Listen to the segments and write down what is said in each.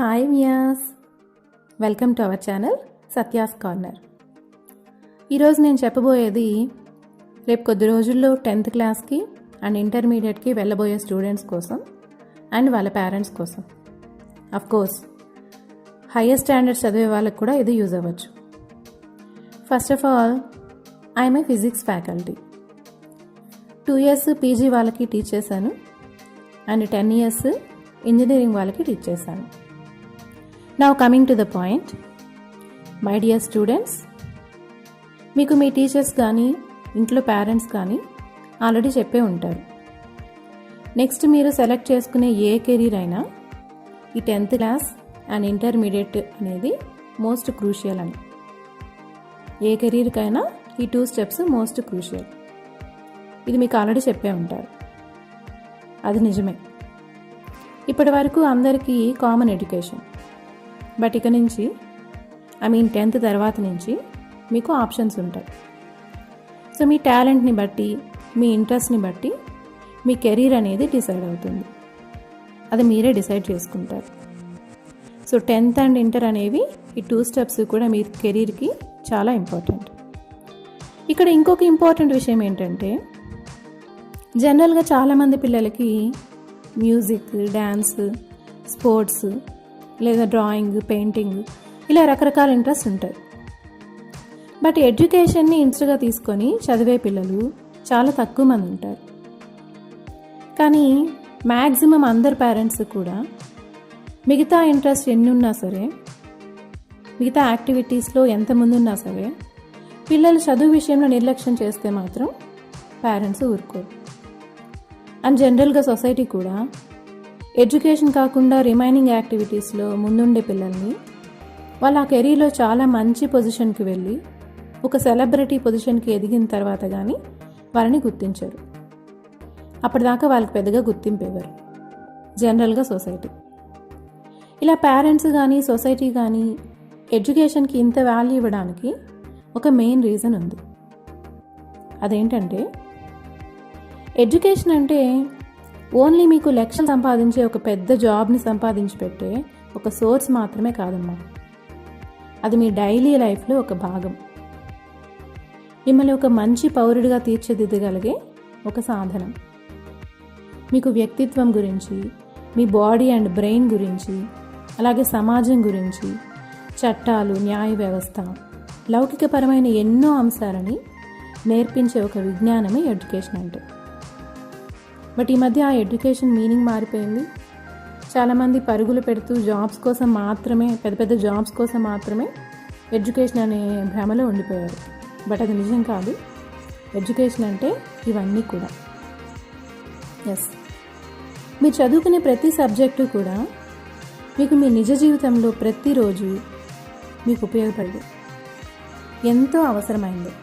Hi మియాస్, welcome to our channel Satya's corner. ఈరోజు నేను చెప్పబోయేది రేపు కొద్ది రోజుల్లో 10th క్లాస్కి అండ్ ఇంటర్మీడియట్కి వెళ్ళబోయే స్టూడెంట్స్ కోసం అండ్ వాళ్ళ పేరెంట్స్ కోసం. కోర్స్ హయ్యర్ స్టాండర్డ్స్ చదివే వాళ్ళకి కూడా ఇది యూజ్ అవ్వచ్చు. First of all, I'm a physics faculty. 2 years PG వాళ్ళకి టీచ్ చేశాను అండ్ 10 years ఇంజనీరింగ్ వాళ్ళకి టీచ్ చేశాను. Now coming to the point, my dear students, మీకు మీ టీచర్స్ కానీ ఇంట్లో పేరెంట్స్ కానీ ఆల్రెడీ చెప్పే ఉంటారు, నెక్స్ట్ మీరు సెలెక్ట్ చేసుకునే ఏ కెరీర్ అయినా ఈ 10th క్లాస్ అండ్ ఇంటర్మీడియట్ అనేది మోస్ట్ క్రూషియల్ అని. ఏ కెరీర్కైనా ఈ 2 steps మోస్ట్ క్రూషియల్. ఇది మీకు ఆల్రెడీ చెప్పే ఉంటారు, అది నిజమే. ఇప్పటి వరకు అందరికీ కామన్ ఎడ్యుకేషన్, బట్ ఇక నుంచి 10th తర్వాత నుంచి మీకు ఆప్షన్స్ ఉంటాయి. సో మీ టాలెంట్ని బట్టి, మీ ఇంట్రెస్ట్ని బట్టి మీ కెరీర్ అనేది డిసైడ్ అవుతుంది. అది మీరే డిసైడ్ చేసుకుంటారు. సో 10th అండ్ ఇంటర్ అనేవి ఈ 2 steps కూడా మీ కెరీర్కి చాలా ఇంపార్టెంట్. ఇక్కడ ఇంకొక ఇంపార్టెంట్ విషయం ఏంటంటే, జనరల్గా చాలామంది పిల్లలకి మ్యూజిక్, డ్యాన్స్, స్పోర్ట్స్ లేదా డ్రాయింగ్, పెయింటింగ్ ఇలా రకరకాల ఇంట్రెస్ట్ ఉంటాయి. బట్ ఎడ్యుకేషన్ని ఇంట్రెస్ట్గా తీసుకొని చదివే పిల్లలు చాలా తక్కువ మంది ఉంటారు. కానీ మ్యాక్సిమం అందరు పేరెంట్స్ కూడా మిగతా ఇంట్రెస్ట్ ఎన్ని ఉన్నా సరే, మిగతా యాక్టివిటీస్లో ఎంతమంది ఉన్నా సరే, పిల్లలు చదువు విషయంలో నిర్లక్ష్యం చేస్తే మాత్రం పేరెంట్స్ ఊరుకోరు. అండ్ జనరల్గా సొసైటీ కూడా ఎడ్యుకేషన్ కాకుండా రిమైనింగ్ యాక్టివిటీస్లో ముందుండే పిల్లల్ని వాళ్ళ ఆ కెరీర్లో చాలా మంచి పొజిషన్కి వెళ్ళి ఒక సెలబ్రిటీ పొజిషన్కి ఎదిగిన తర్వాత కానీ వాళ్ళని గుర్తించారు. అప్పటిదాకా వాళ్ళకి పెద్దగా గుర్తింపు ఇవ్వరు జనరల్గా సొసైటీ. ఇలా పేరెంట్స్ కానీ సొసైటీ కానీ ఎడ్యుకేషన్కి ఇంత వాల్యూ ఇవ్వడానికి ఒక మెయిన్ రీజన్ ఉంది. అదేంటంటే, ఎడ్యుకేషన్ అంటే ఓన్లీ మీకు లక్షలు సంపాదించే ఒక పెద్ద జాబ్ని సంపాదించి పెట్టే ఒక సోర్స్ మాత్రమే కాదమ్మా. అది మీ డైలీ లైఫ్లో ఒక భాగం. మిమ్మల్ని ఒక మంచి పౌరుడిగా తీర్చిదిద్దగలిగే ఒక సాధనం. మీకు వ్యక్తిత్వం గురించి, మీ బాడీ అండ్ బ్రెయిన్ గురించి, అలాగే సమాజం గురించి, చట్టాలు, న్యాయ వ్యవస్థ, లౌకికపరమైన ఎన్నో అంశాలని నేర్పించే ఒక విజ్ఞానమే ఎడ్యుకేషన్ అంటే. బట్ ఈ మధ్య ఆ ఎడ్యుకేషన్ మీనింగ్ మారిపోయింది. చాలామంది పరుగులు పెడుతూ జాబ్స్ కోసం మాత్రమే, పెద్ద పెద్ద జాబ్స్ కోసం మాత్రమే ఎడ్యుకేషన్ అనే భ్రమలో ఉండిపోయారు. బట్ అది నిజం కాదు. ఎడ్యుకేషన్ అంటే ఇవన్నీ కూడా. ఎస్, మీరు చదువుకునే ప్రతి సబ్జెక్టు కూడా మీకు మీ నిజ జీవితంలో ప్రతిరోజు మీకు ఉపయోగపడేది, ఎంతో అవసరమైంది.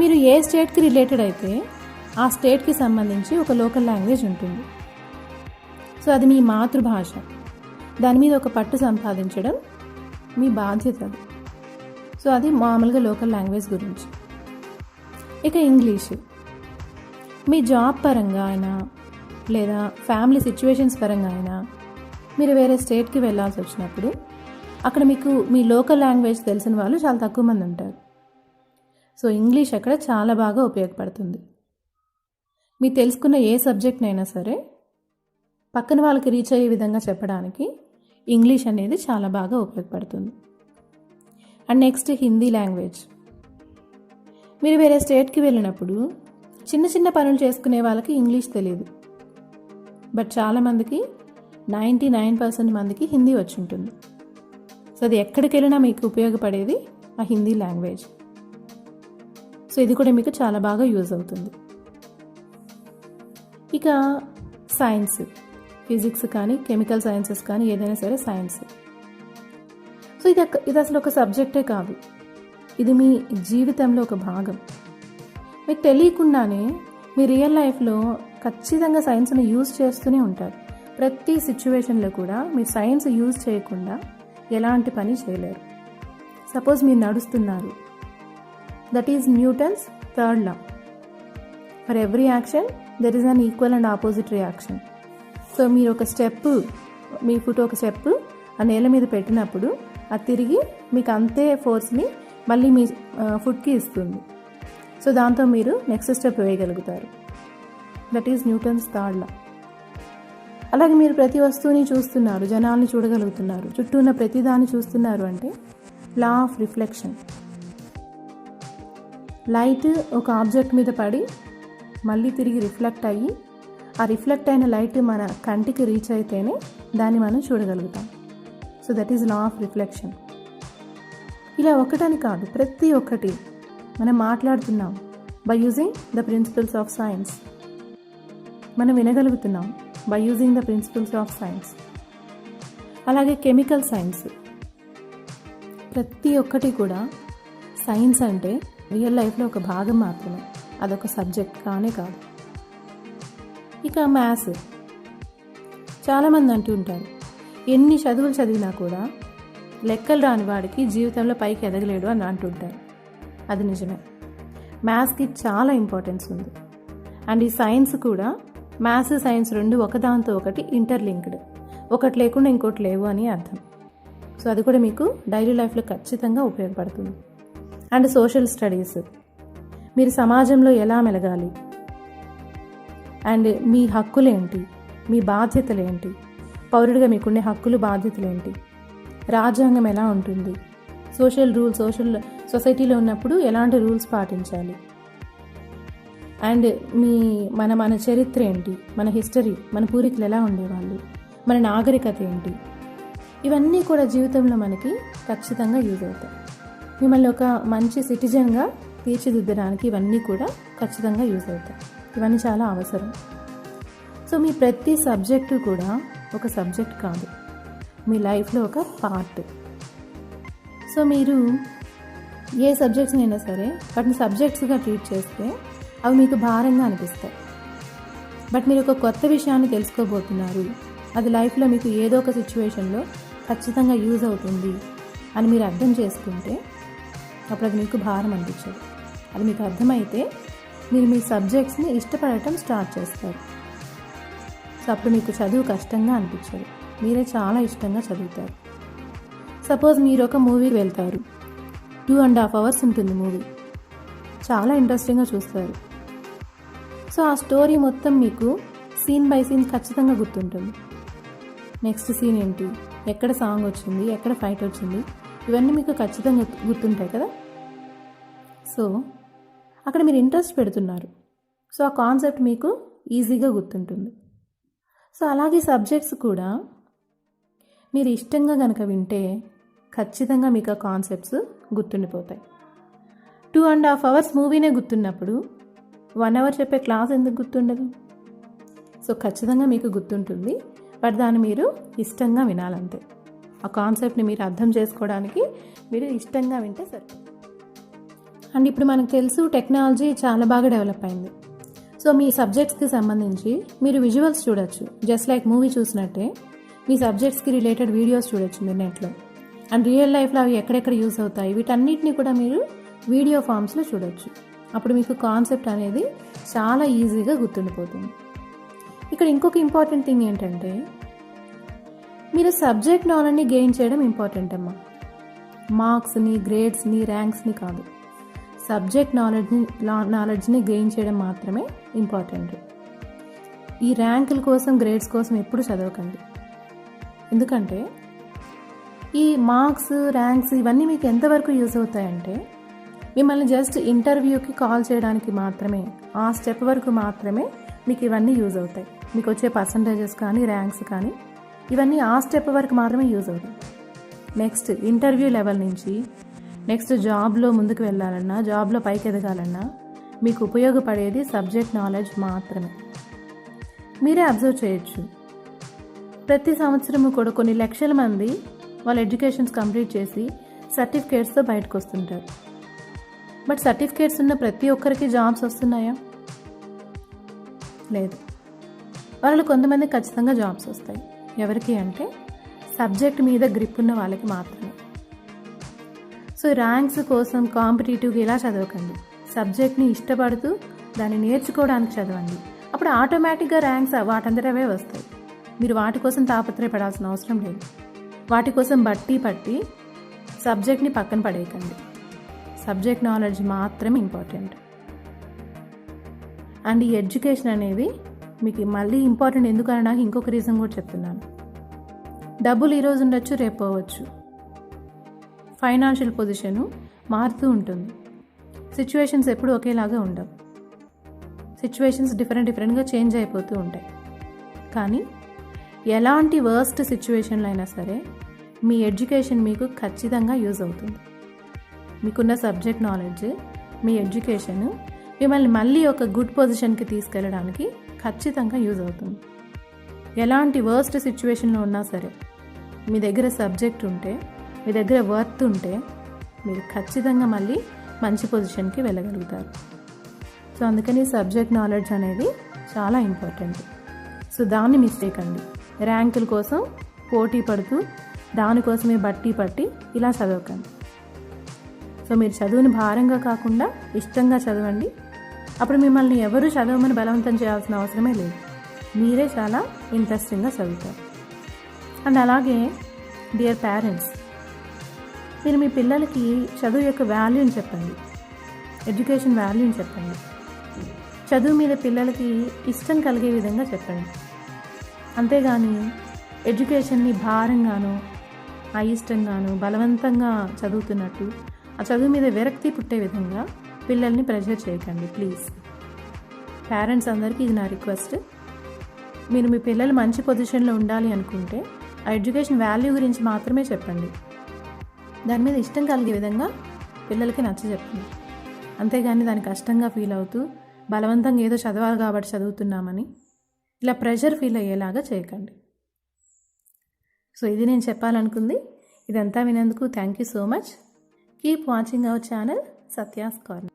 మీరు ఏ స్టేట్కి రిలేటెడ్ అయితే ఆ స్టేట్కి సంబంధించి ఒక లోకల్ లాంగ్వేజ్ ఉంటుంది. సో అది మీ మాతృభాష. దాని మీద ఒక పట్టు సంపాదించడం మీ బాధ్యత. అది సో అది మామూలుగా లోకల్ లాంగ్వేజ్ గురించి. ఇక ఇంగ్లీషు మీ జాబ్ పరంగా అయినా లేదా ఫ్యామిలీ సిచ్యువేషన్స్ పరంగా అయినా మీరు వేరే స్టేట్కి వెళ్ళాల్సి వచ్చినప్పుడు అక్కడ మీకు మీ లోకల్ లాంగ్వేజ్ తెలిసిన వాళ్ళు చాలా తక్కువ మంది ఉంటారు. సో ఇంగ్లీష్ అక్కడ చాలా బాగా ఉపయోగపడుతుంది. మీరు తెలుసుకున్న ఏ సబ్జెక్ట్నైనా సరే పక్కన వాళ్ళకి రీచ్ అయ్యే విధంగా చెప్పడానికి ఇంగ్లీష్ అనేది చాలా బాగా ఉపయోగపడుతుంది. And next Hindi language. మీరు వేరే స్టేట్కి వెళ్ళినప్పుడు చిన్న చిన్న పనులు చేసుకునే వాళ్ళకి ఇంగ్లీష్ తెలియదు. బట్ చాలామందికి 99% మందికి హిందీ వచ్చి ఉంటుంది. సో అది ఎక్కడికి వెళ్ళినా మీకు ఉపయోగపడేది ఆ హిందీ లాంగ్వేజ్. సో ఇది కూడా మీకు చాలా బాగా యూజ్ అవుతుంది. ఇక సైన్స్, ఫిజిక్స్ కానీ కెమికల్ సైన్సెస్ కానీ ఏదైనా సరే సైన్స్. సో ఇది అసలు ఒక సబ్జెక్టే కాదు, ఇది మీ జీవితంలో ఒక భాగం. మీకు తెలియకుండానే మీ రియల్ లైఫ్లో ఖచ్చితంగా సైన్స్ని యూజ్ చేస్తూనే ఉంటారు. ప్రతి సిచ్యువేషన్లో కూడా మీరు సైన్స్ యూజ్ చేయకుండా ఎలాంటి పని చేయలేరు. సపోజ్ మీరు నడుస్తున్నారు, that is Newton's 3rd law. For every action there is an equal and opposite reaction. So మీరు ఒక స్టెప్ మీ ఫుట్ ఒక స్టెప్ ఆ నేల మీద పెట్టినప్పుడు అది తిరిగి మీకు అంతే ఫోర్స్ని మళ్ళీ మీ ఫుట్కి ఇస్తుంది. సో దాంతో మీరు నెక్స్ట్ స్టెప్ వేయగలుగుతారు. That is Newton's third law. అలాగే మీరు ప్రతి వస్తువుని చూస్తున్నారు, జనాల్ని చూడగలుగుతున్నారు, చుట్టూ ఉన్న ప్రతి దాన్ని చూస్తున్నారు అంటే లా ఆఫ్ రిఫ్లెక్షన్. లైట్ ఒక ఆబ్జెక్ట్ మీద పడి మళ్ళీ తిరిగి రిఫ్లెక్ట్ అయ్యి ఆ రిఫ్లెక్ట్ అయిన లైట్ మన కంటికి రీచ్ అయితేనే దాన్ని మనం చూడగలుగుతాం. So that is law of reflection. ఇలా ఒకటని కాదు, ప్రతి ఒక్కటి మనం మాట్లాడుతున్నాం by using the principles of science. మనం వినగలుగుతున్నాం by using the principles of science. అలాగే కెమికల్ సైన్స్, ప్రతి ఒక్కటి కూడా సైన్స్ అంటే రియల్ లైఫ్లో ఒక భాగం మాత్రమే, అదొక సబ్జెక్ట్ కానే కాదు. ఇక మ్యాథ్స్, చాలామంది అంటూ ఉంటారు ఎన్ని చదువులు చదివినా కూడా లెక్కలు రాని వాడికి జీవితంలో పైకి ఎదగలేడు అని అంటుంటారు. అది నిజమే. మ్యాథ్స్కి చాలా ఇంపార్టెన్స్ ఉంది. అండ్ ఈ సైన్స్ కూడా, మ్యాథ్స్ సైన్స్ రెండు ఒకదాంతో ఒకటి ఇంటర్లింక్డ్, ఒకటి లేకుండా ఇంకోటి లేవు అని అర్థం. సో అది కూడా మీకు డైలీ లైఫ్లో ఖచ్చితంగా ఉపయోగపడుతుంది. అండ్ సోషల్ స్టడీస్, మీరు సమాజంలో ఎలా మెలగాలి, అండ్ మీ హక్కులేంటి, మీ బాధ్యతలేంటి, పౌరుడిగా మీకుండే హక్కులు బాధ్యతలు ఏంటి, రాజ్యాంగం ఎలా ఉంటుంది, సొసైటీలో ఉన్నప్పుడు ఎలాంటి రూల్స్ పాటించాలి, అండ్ మన చరిత్ర ఏంటి, మన హిస్టరీ, మన పూర్వీకులు ఎలా ఉండేవాళ్ళు, మన నాగరికత ఏంటి, ఇవన్నీ కూడా జీవితంలో మనకి ఖచ్చితంగా యూజ్ అవుతాయి. మిమ్మల్ని ఒక మంచి సిటిజన్గా తీర్చిదిద్దడానికి ఇవన్నీ కూడా ఖచ్చితంగా యూజ్ అవుతాయి. ఇవన్నీ చాలా అవసరం. సో మీ ప్రతి సబ్జెక్టు కూడా ఒక సబ్జెక్ట్ కాదు, మీ లైఫ్లో ఒక పార్ట్. సో మీరు ఏ సబ్జెక్ట్స్ని అయినా సరే వాటిని సబ్జెక్ట్స్గా ట్రీట్ చేస్తే అవి మీకు భారంగా అనిపిస్తాయి. బట్ మీరు ఒక కొత్త విషయాన్ని తెలుసుకోబోతున్నారు, అది లైఫ్లో మీకు ఏదో ఒక సిచ్యువేషన్లో ఖచ్చితంగా యూజ్ అవుతుంది అని మీరు అర్థం చేసుకుంటే అప్పుడు అది మీకు భారం అనిపించదు. అది మీకు అర్థమైతే మీరు మీ సబ్జెక్ట్స్ని ఇష్టపడటం స్టార్ట్ చేస్తారు. సో అప్పుడు మీకు చదువు కష్టంగా అనిపించదు, మీరే చాలా ఇష్టంగా చదువుతారు. సపోజ్ మీరు ఒక మూవీకి వెళ్తారు, 2.5 hours ఉంటుంది మూవీ, చాలా ఇంట్రెస్టింగ్గా చూస్తారు. సో ఆ స్టోరీ మొత్తం మీకు సీన్ బై సీన్ ఖచ్చితంగా గుర్తుంటుంది. నెక్స్ట్ సీన్ ఏంటి, ఎక్కడ సాంగ్ వచ్చింది, ఎక్కడ ఫైట్ వచ్చింది, ఇవన్నీ మీకు ఖచ్చితంగా గుర్తుంటాయి కదా. సో అక్కడ మీరు ఇంట్రెస్ట్ పెడుతున్నారు, సో ఆ కాన్సెప్ట్ మీకు ఈజీగా గుర్తుంటుంది. సో అలాగే సబ్జెక్ట్స్ కూడా మీరు ఇష్టంగా కనుక వింటే ఖచ్చితంగా మీకు ఆ కాన్సెప్ట్స్ గుర్తుండిపోతాయి. 2.5 hours మూవీనే గుర్తున్నప్పుడు 1 hour చెప్పే క్లాస్ ఎందుకు గుర్తుండదు? సో ఖచ్చితంగా మీకు గుర్తుంటుంది, బట్ దాన్ని మీరు ఇష్టంగా వినాలంతే. ఆ కాన్సెప్ట్ని మీరు అర్థం చేసుకోవడానికి మీరు ఇష్టంగా వింటే సరిపోతుంది. అండ్ ఇప్పుడు మనకు తెలుసు టెక్నాలజీ చాలా బాగా డెవలప్ అయింది. సో మీ సబ్జెక్ట్స్కి సంబంధించి మీరు విజువల్స్ చూడొచ్చు, జస్ట్ లైక్ మూవీ చూసినట్టే మీ సబ్జెక్ట్స్కి రిలేటెడ్ వీడియోస్ చూడొచ్చు మీరు నెట్లో. అండ్ రియల్ లైఫ్లో అవి ఎక్కడెక్కడ యూస్ అవుతాయి వీటన్నిటిని కూడా మీరు వీడియో ఫామ్స్లో చూడొచ్చు. అప్పుడు మీకు కాన్సెప్ట్ అనేది చాలా ఈజీగా గుర్తుండిపోతుంది. ఇక్కడ ఇంకొక ఇంపార్టెంట్ థింగ్ ఏంటంటే మీరు సబ్జెక్ట్ నాలెడ్జ్ని గెయిన్ చేయడం ఇంపార్టెంట్ అమ్మా. మార్క్స్ని, గ్రేడ్స్ని, ర్యాంక్స్ని కాదు, సబ్జెక్ట్ నాలెడ్జ్ని గెయిన్ చేయడం మాత్రమే ఇంపార్టెంట్. ఈ ర్యాంకుల కోసం, గ్రేడ్స్ కోసం ఎప్పుడు చదవకండి. ఎందుకంటే ఈ మార్క్స్, ర్యాంక్స్ ఇవన్నీ మీకు ఎంతవరకు యూజ్ అవుతాయంటే మిమ్మల్ని జస్ట్ ఇంటర్వ్యూకి కాల్ చేయడానికి మాత్రమే, ఆ స్టెప్ వరకు మాత్రమే మీకు ఇవన్నీ యూజ్ అవుతాయి. మీకు వచ్చే పర్సంటేజెస్ కానీ, ర్యాంక్స్ కానీ ఇవన్నీ ఆ స్టెప్ వరకు మాత్రమే యూజ్ అవుతాయి. నెక్స్ట్ ఇంటర్వ్యూ లెవెల్ నుంచి నెక్స్ట్ జాబ్లో ముందుకు వెళ్ళాలన్నా, జాబ్లో పైకి ఎదగాలన్నా మీకు ఉపయోగపడేది సబ్జెక్ట్ నాలెడ్జ్ మాత్రమే. మీరే అబ్జర్వ్ చేయొచ్చు, ప్రతి సంవత్సరము కూడా కొన్ని లక్షల మంది వాళ్ళ ఎడ్యుకేషన్స్ కంప్లీట్ చేసి సర్టిఫికేట్స్తో బయటకు వస్తుంటారు. బట్ సర్టిఫికేట్స్ ఉన్న ప్రతి ఒక్కరికి జాబ్స్ వస్తున్నాయా? లేదు. వాళ్ళు కొంతమంది ఖచ్చితంగా జాబ్స్ వస్తాయి. ఎవరికి అంటే సబ్జెక్ట్ మీద గ్రిప్ ఉన్న వాళ్ళకి మాత్రమే. సో ర్యాంక్స్ కోసం కాంపిటేటివ్గా ఇలా చదవకండి, సబ్జెక్ట్ని ఇష్టపడుతూ దాన్ని నేర్చుకోవడానికి చదవండి. అప్పుడు ఆటోమేటిక్గా ర్యాంక్స్ వాటంతట అవే వస్తాయి. మీరు వాటి కోసం తాపత్రయపడాల్సిన అవసరం లేదు. వాటి కోసం బట్టి పట్టి సబ్జెక్ట్ని పక్కన పడేయకండి. సబ్జెక్ట్ నాలెడ్జ్ మాత్రమే ఇంపార్టెంట్. అండ్ ఈ ఎడ్యుకేషన్ అనేది మీకు మళ్ళీ ఇంపార్టెంట్ ఎందుకని నాకు ఇంకొక రీజన్ కూడా చెప్తున్నాను. డబ్బులు ఈరోజు ఉండొచ్చు, రేపు పోవచ్చు. ఫైనాన్షియల్ పొజిషను మారుతూ ఉంటుంది. సిచ్యువేషన్స్ ఎప్పుడు ఒకేలాగా ఉండవు. సిచ్యువేషన్స్ డిఫరెంట్గా చేంజ్ అయిపోతూ ఉంటాయి. కానీ ఎలాంటి వర్స్ట్ సిచ్యువేషన్లో అయినా సరే మీ ఎడ్యుకేషన్ మీకు ఖచ్చితంగా యూజ్ అవుతుంది. మీకున్న సబ్జెక్ట్ నాలెడ్జ్, మీ ఎడ్యుకేషను మిమ్మల్ని మళ్ళీ ఒక గుడ్ పొజిషన్కి తీసుకెళ్ళడానికి ఖచ్చితంగా యూజ్ అవుతుంది. ఎలాంటి వర్స్ట్ సిచ్యువేషన్లో ఉన్నా సరే మీ దగ్గర సబ్జెక్ట్ ఉంటే, మీ దగ్గర వర్త్ ఉంటే మీరు ఖచ్చితంగా మళ్ళీ మంచి పొజిషన్కి వెళ్ళగలుగుతారు. సో అందుకని సబ్జెక్ట్ నాలెడ్జ్ అనేది చాలా ఇంపార్టెంట్. సో దాన్ని మిస్ చేయకండి. ర్యాంకుల కోసం పోటీ పడుతూ దానికోసమే బట్టి పట్టి ఇలా చదవకండి. సో మీరు చదువుని భారంగా కాకుండా ఇష్టంగా చదవండి. అప్పుడు మిమ్మల్ని ఎవరు చదవమని బలవంతం చేయాల్సిన అవసరమే లేదు. మీరే చాలా ఇంట్రెస్టింగ్గా చదువుతారు. అండ్ అలాగే డియర్ పేరెంట్స్, మీరు మీ పిల్లలకి చదువు యొక్క వాల్యూని చెప్పండి. ఎడ్యుకేషన్ వాల్యూని చెప్పండి. చదువు మీద పిల్లలకి ఇష్టం కలిగే విధంగా చెప్పండి. అంతేగాని ఎడ్యుకేషన్ని భారంగాను, అయిష్టంగాను, బలవంతంగా చదువుతున్నట్టు ఆ చదువు మీద విరక్తి పుట్టే విధంగా పిల్లల్ని ప్రెషర్ చేయకండి ప్లీజ్. పేరెంట్స్ అందరికీ ఇది నా రిక్వెస్ట్. మీరు మీ పిల్లలు మంచి పొజిషన్లో ఉండాలి అనుకుంటే ఆ ఎడ్యుకేషన్ వాల్యూ గురించి మాత్రమే చెప్పండి. దాని మీద ఇష్టం కలిగే విధంగా పిల్లలకి నచ్చచెప్పండి. అంతేగాని దాన్ని కష్టంగా ఫీల్ అవుతూ బలవంతంగా ఏదో చదవాలి కాబట్టి చదువుతున్నామని ఇలా ప్రెషర్ ఫీల్ అయ్యేలాగా చేయకండి. సో ఇది నేను చెప్పాలనుకుంది. ఇదంతా వినేందుకు thank you so much. Keep watching our channel Satya's corner.